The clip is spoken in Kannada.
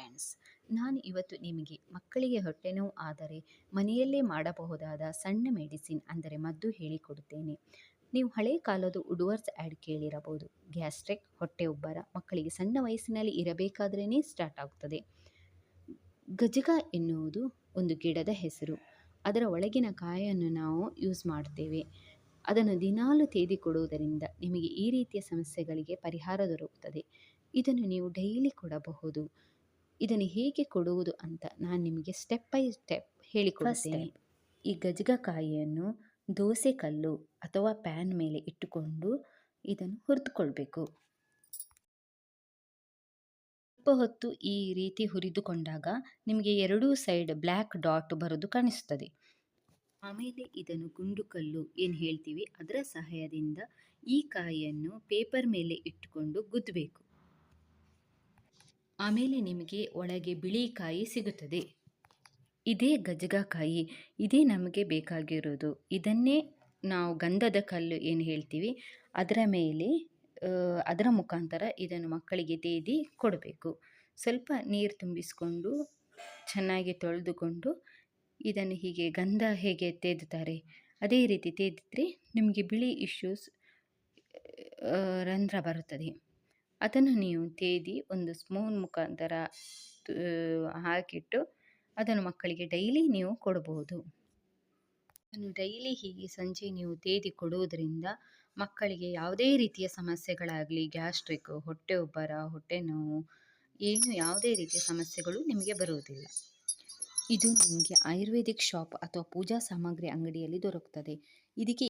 ಫ್ರೆಂಡ್ಸ್, ನಾನು ಇವತ್ತು ನಿಮಗೆ ಮಕ್ಕಳಿಗೆ ಹೊಟ್ಟೆನೋವು ಆದರೆ ಮನೆಯಲ್ಲೇ ಮಾಡಬಹುದಾದ ಸಣ್ಣ ಮೆಡಿಸಿನ್ ಅಂದರೆ ಮದ್ದು ಹೇಳಿಕೊಡುತ್ತೇನೆ. ನೀವು ಹಳೆ ಕಾಲದ ವುಡ್ವರ್ಡ್ಸ್ ಆ್ಯಡ್ ಕೇಳಿರಬಹುದು. ಗ್ಯಾಸ್ಟ್ರಿಕ್, ಹೊಟ್ಟೆ ಉಬ್ಬರ ಮಕ್ಕಳಿಗೆ ಸಣ್ಣ ವಯಸ್ಸಿನಲ್ಲಿ ಇರಬೇಕಾದ್ರೇ ಸ್ಟಾರ್ಟ್ ಆಗುತ್ತದೆ. ಗಜಗ ಎನ್ನುವುದು ಒಂದು ಗಿಡದ ಹೆಸರು. ಅದರ ಒಳಗಿನ ಕಾಯನ್ನು ನಾವು ಯೂಸ್ ಮಾಡ್ತೇವೆ. ಅದನ್ನು ದಿನಾಲು ತೇದಿ ಕೊಡುವುದರಿಂದ ನಿಮಗೆ ಈ ರೀತಿಯ ಸಮಸ್ಯೆಗಳಿಗೆ ಪರಿಹಾರ ದೊರಕುತ್ತದೆ. ಇದನ್ನು ನೀವು ಡೈಲಿ ಕೊಡಬಹುದು. ಇದನ್ನು ಹೇಗೆ ಕೊಡುವುದು ಅಂತ ನಾನು ನಿಮಗೆ ಸ್ಟೆಪ್ ಬೈ ಸ್ಟೆಪ್ ಹೇಳಿಕೊಡ್ತೇನೆ. ಈ ಗಜಗಕಾಯಿಯನ್ನು ದೋಸೆ ಕಲ್ಲು ಅಥವಾ ಪ್ಯಾನ್ ಮೇಲೆ ಇಟ್ಟುಕೊಂಡು ಇದನ್ನು ಹುರಿದುಕೊಳ್ಬೇಕು. ಸ್ವಲ್ಪ ಹೊತ್ತು ಈ ರೀತಿ ಹುರಿದುಕೊಂಡಾಗ ನಿಮಗೆ ಎರಡೂ ಸೈಡ್ ಬ್ಲ್ಯಾಕ್ ಡಾಟ್ ಬರೋದು ಕಾಣಿಸ್ತದೆ. ಆಮೇಲೆ ಇದನ್ನು ಗುಂಡುಕಲ್ಲು ಏನು ಹೇಳ್ತೀವಿ ಅದರ ಸಹಾಯದಿಂದ ಈ ಕಾಯಿಯನ್ನು ಪೇಪರ್ ಮೇಲೆ ಇಟ್ಟುಕೊಂಡು ಗುದ್ದಬೇಕು. ಆಮೇಲೆ ನಿಮಗೆ ಒಳಗೆ ಬಿಳಿ ಕಾಯಿ ಸಿಗುತ್ತದೆ. ಇದೇ ಗಜಗಕಾಯಿ, ಇದೇ ನಮಗೆ ಬೇಕಾಗಿರೋದು. ಇದನ್ನೇ ನಾವು ಗಂಧದ ಕಲ್ಲು ಏನು ಹೇಳ್ತೀವಿ ಅದರ ಮೇಲೆ ಅದರ ಮುಖಾಂತರ ಇದನ್ನು ಮಕ್ಕಳಿಗೆ ತೇದಿ ಕೊಡಬೇಕು. ಸ್ವಲ್ಪ ನೀರು ತುಂಬಿಸಿಕೊಂಡು ಚೆನ್ನಾಗಿ ತೊಳೆದುಕೊಂಡು ಇದನ್ನು ಹೀಗೆ ಗಂಧ ಹೇಗೆ ತೇದುತ್ತಾರೆ ಅದೇ ರೀತಿ ತೇದಿದ್ರೆ ನಿಮಗೆ ಬಿಳಿ ಇಶ್ಯೂಸ್ ರಂಧ್ರ ಬರುತ್ತದೆ. ಅದನ್ನು ನೀವು ತೇದಿ ಒಂದು ಸ್ಪೂನ್ ಮುಖಾಂತರ ಹಾಕಿಟ್ಟು ಅದನ್ನು ಮಕ್ಕಳಿಗೆ ಡೈಲಿ ನೀವು ಕೊಡಬಹುದು. ಅದನ್ನು ಡೈಲಿ ಹೀಗೆ ಸಂಜೆ ನೀವು ತೇದಿ ಕೊಡುವುದರಿಂದ ಮಕ್ಕಳಿಗೆ ಯಾವುದೇ ರೀತಿಯ ಸಮಸ್ಯೆಗಳಾಗಲಿ, ಗ್ಯಾಸ್ಟ್ರಿಕ್, ಹೊಟ್ಟೆ ಉಬ್ಬರ, ಹೊಟ್ಟೆ ನೋವು ಯಾವುದೇ ರೀತಿಯ ಸಮಸ್ಯೆಗಳು ನಿಮಗೆ ಬರುವುದಿಲ್ಲ. ಇದು ನಿಮಗೆ ಆಯುರ್ವೇದಿಕ್ ಶಾಪ್ ಅಥವಾ ಪೂಜಾ ಸಾಮಗ್ರಿ ಅಂಗಡಿಯಲ್ಲಿ ದೊರಕುತ್ತದೆ. ಇದಕ್ಕೆ